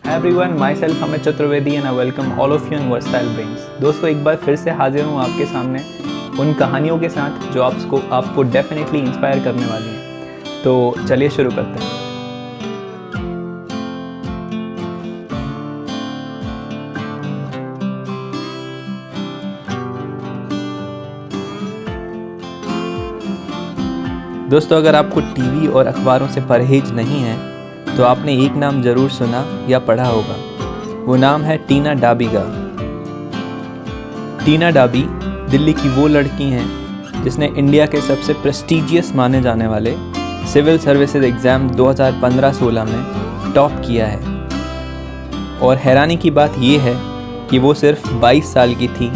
Everyone, my self Amit Chaturvedi and I welcome all of you in versatile brains. दोस्तों, एक बार फिर से हाजिर हूँ आपके सामने उन कहानियों के साथ जो आपको डेफिनेटली इंस्पायर करने वाली हैं। तो चलिए शुरू करते हैं। दोस्तों, अगर आपको टीवी और अखबारों से परहेज नहीं है तो आपने एक नाम ज़रूर सुना या पढ़ा होगा। वो नाम है टीना डाबी का। टीना डाबी दिल्ली की वो लड़की हैं जिसने इंडिया के सबसे प्रेस्टीजियस माने जाने वाले सिविल सर्विसेज एग्ज़ाम 2015-16 में टॉप किया है। और हैरानी की बात ये है कि वो सिर्फ 22 साल की थी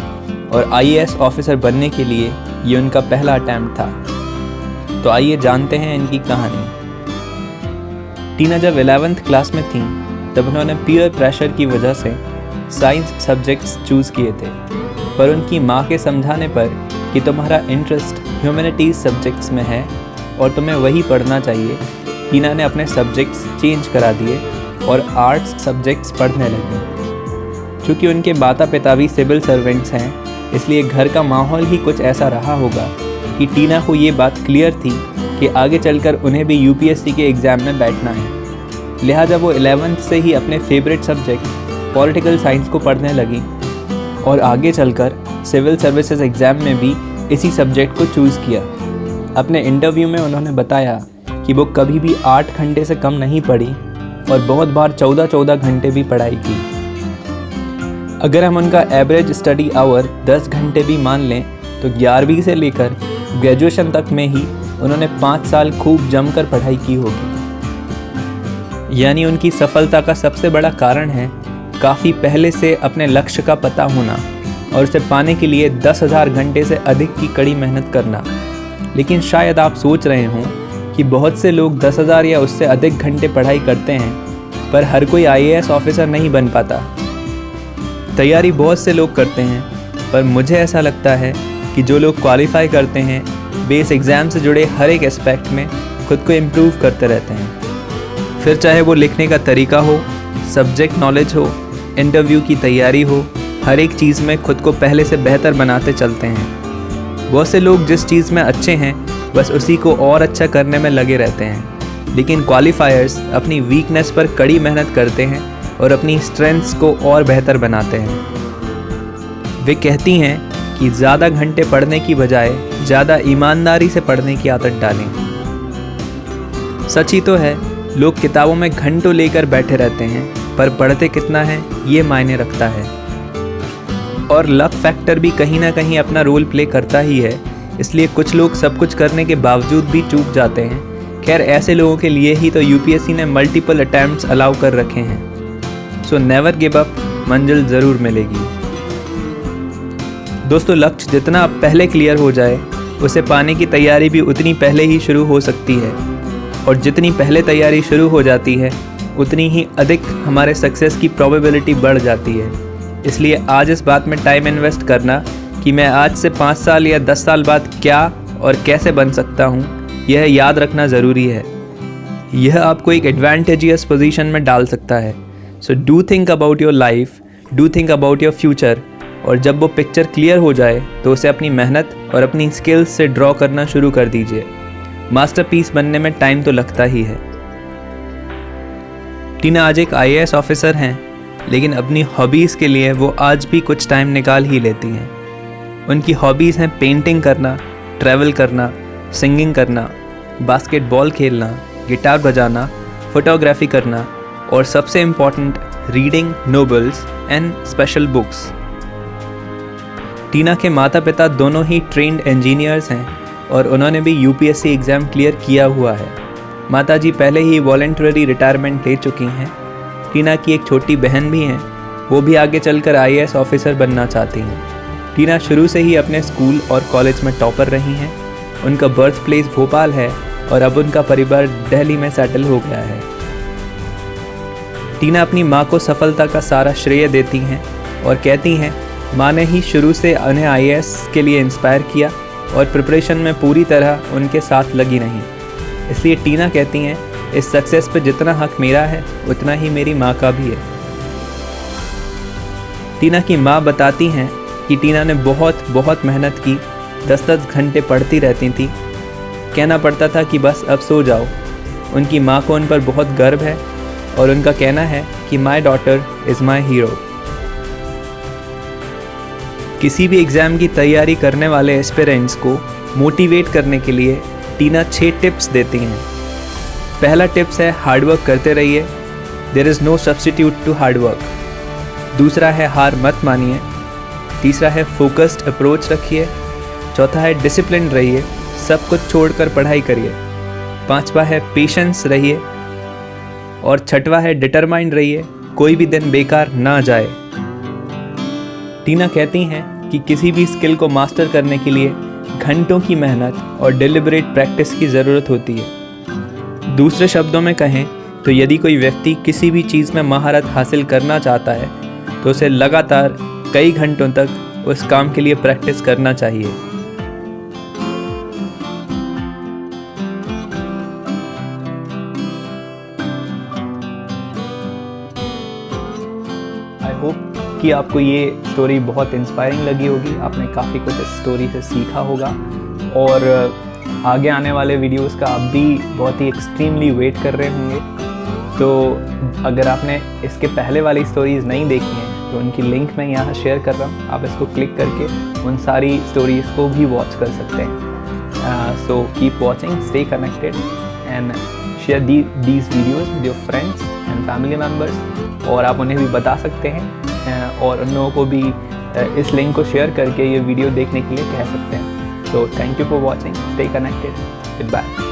और IAS ऑफिसर बनने के लिए ये उनका पहला अटैम्प्ट था। तो आइए जानते हैं इनकी कहानी। टीना जब 11th क्लास में थी तब उन्होंने पीयर प्रेशर की वजह से साइंस सब्जेक्ट्स चूज़ किए थे, पर उनकी माँ के समझाने पर कि तुम्हारा इंटरेस्ट ह्यूमैनिटीज़ सब्जेक्ट्स में है और तुम्हें वही पढ़ना चाहिए, टीना ने अपने सब्जेक्ट्स चेंज करा दिए और आर्ट्स सब्जेक्ट्स पढ़ने लगी। चूँकि उनके माता पिता भी सिविल सर्वेंट्स हैं, इसलिए घर का माहौल ही कुछ ऐसा रहा होगा कि टीना को ये बात क्लियर थी कि आगे चलकर उन्हें भी UPSC के एग्ज़ाम में बैठना है। लिहाजा वो 11th से ही अपने फेवरेट सब्जेक्ट पॉलिटिकल साइंस को पढ़ने लगी और आगे चलकर सिविल सर्विसेज एग्ज़ाम में भी इसी सब्जेक्ट को चूज़ किया। अपने इंटरव्यू में उन्होंने बताया कि वो कभी भी 8 घंटे से कम नहीं पढ़ी और बहुत बार 14-14 घंटे भी पढ़ाई की। अगर हम उनका एवरेज स्टडी आवर 10 घंटे भी मान लें तो 11वीं से लेकर ग्रेजुएशन तक में ही उन्होंने 5 साल खूब जमकर पढ़ाई की होगी। यानी उनकी सफलता का सबसे बड़ा कारण है काफ़ी पहले से अपने लक्ष्य का पता होना और उसे पाने के लिए 10,000 घंटे से अधिक की कड़ी मेहनत करना। लेकिन शायद आप सोच रहे हों कि बहुत से लोग 10,000 या उससे अधिक घंटे पढ़ाई करते हैं, पर हर कोई IAS ऑफिसर नहीं बन पाता। तैयारी बहुत से लोग करते हैं, पर मुझे ऐसा लगता है कि जो लोग क्वालिफाई करते हैं वे इस एग्ज़ाम से जुड़े हर एक एस्पेक्ट में खुद को इम्प्रूव करते रहते हैं। फिर चाहे वो लिखने का तरीका हो, सब्जेक्ट नॉलेज हो, इंटरव्यू की तैयारी हो, हर एक चीज़ में खुद को पहले से बेहतर बनाते चलते हैं। बहुत से लोग जिस चीज़ में अच्छे हैं बस उसी को और अच्छा करने में लगे रहते हैं, लेकिन क्वालिफायर्स अपनी वीकनेस पर कड़ी मेहनत करते हैं और अपनी स्ट्रेंथ्स को और बेहतर बनाते हैं। वे कहती हैं कि ज़्यादा घंटे पढ़ने की बजाय ज़्यादा ईमानदारी से पढ़ने की आदत डालें। सच ही तो है, लोग किताबों में घंटों लेकर बैठे रहते हैं, पर पढ़ते कितना है ये मायने रखता है। और लक फैक्टर भी कहीं ना कहीं अपना रोल प्ले करता ही है, इसलिए कुछ लोग सब कुछ करने के बावजूद भी चूक जाते हैं। खैर, ऐसे लोगों के लिए ही तो UPSC ने मल्टीपल अटैम्प्ट्स अलाउ कर रखे हैं। सो नेवर गिव अप, मंजिल ज़रूर मिलेगी। दोस्तों, लक्ष्य जितना पहले क्लियर हो जाए उसे पाने की तैयारी भी उतनी पहले ही शुरू हो सकती है, और जितनी पहले तैयारी शुरू हो जाती है उतनी ही अधिक हमारे सक्सेस की प्रोबेबिलिटी बढ़ जाती है। इसलिए आज इस बात में टाइम इन्वेस्ट करना कि मैं आज से 5 साल या 10 साल बाद क्या और कैसे बन सकता हूँ, यह याद रखना ज़रूरी है। यह आपको एक एडवांटेजियस पोजीशन में डाल सकता है। So do think about your life, do think about your future, और जब वो पिक्चर क्लियर हो जाए तो उसे अपनी मेहनत और अपनी स्किल्स से ड्रॉ करना शुरू कर दीजिए। मास्टरपीस बनने में टाइम तो लगता ही है। टीना आज एक IAS ऑफिसर हैं, लेकिन अपनी हॉबीज़ के लिए वो आज भी कुछ टाइम निकाल ही लेती हैं। उनकी हॉबीज़ हैं पेंटिंग करना, ट्रैवल करना, सिंगिंग करना, बास्केटबॉल खेलना, गिटार बजाना, फोटोग्राफी करना और सबसे important reading novels and special books. Tina के माता पिता दोनों ही ट्रेंड इंजीनियर्स हैं और उन्होंने भी UPSC एग्ज़ाम क्लियर किया हुआ है। माताजी पहले ही वॉलंटरी रिटायरमेंट ले चुकी हैं। टीना की एक छोटी बहन भी हैं, वो भी आगे चलकर IAS ऑफिसर बनना चाहती हैं। टीना शुरू से ही अपने स्कूल और कॉलेज में टॉपर रही हैं। उनका बर्थ प्लेस भोपाल है और अब उनका परिवार दिल्ली में सेटल हो गया है। टीना अपनी माँ को सफलता का सारा श्रेय देती हैं और कहती हैं माँ ने ही शुरू से उन्हें IAS के लिए इंस्पायर किया और प्रिपरेशन में पूरी तरह उनके साथ लगी रहीं। इसलिए टीना कहती हैं, इस सक्सेस पे जितना हक मेरा है उतना ही मेरी माँ का भी है। टीना की माँ बताती हैं कि टीना ने बहुत मेहनत की, 10-10 घंटे पढ़ती रहती थी, कहना पड़ता था कि बस अब सो जाओ। उनकी माँ को उन पर बहुत गर्व है और उनका कहना है कि my daughter is my hero. किसी भी एग्ज़ाम की तैयारी करने वाले एस्पिरेंट्स को मोटिवेट करने के लिए टीना 6 टिप्स देती हैं। पहला टिप्स है हार्डवर्क करते रहिए, there is no substitute to hard work. दूसरा है हार मत मानिए। तीसरा है फोकस्ड अप्रोच रखिए। चौथा है डिसिप्लिन रहिए, सब कुछ छोड़कर पढ़ाई करिए। पांचवा है पेशेंस रहिए और छठवा है डिटरमाइंड रहिए, कोई भी दिन बेकार ना जाए। टीना कहती हैं कि किसी भी स्किल को मास्टर करने के लिए घंटों की मेहनत और डिलिबरेट प्रैक्टिस की ज़रूरत होती है। दूसरे शब्दों में कहें तो यदि कोई व्यक्ति किसी भी चीज़ में महारत हासिल करना चाहता है तो उसे लगातार कई घंटों तक उस काम के लिए प्रैक्टिस करना चाहिए। आई होप कि आपको ये स्टोरी बहुत इंस्पायरिंग लगी होगी, आपने काफ़ी कुछ इस स्टोरी से सीखा होगा और आगे आने वाले वीडियोस का आप भी बहुत ही एक्सट्रीमली वेट कर रहे होंगे। तो अगर आपने इसके पहले वाली स्टोरीज़ नहीं देखी हैं तो उनकी लिंक मैं यहाँ शेयर कर रहा हूँ, आप इसको क्लिक करके उन सारी स्टोरीज़ को भी वॉच कर सकते हैं। So keep watching, stay connected and share these videos with your friends and family members. और आप उन्हें भी बता सकते हैं और उन लोगों को भी इस लिंक को शेयर करके ये वीडियो देखने के लिए कह सकते हैं। So thank you for watching, stay connected, good bye.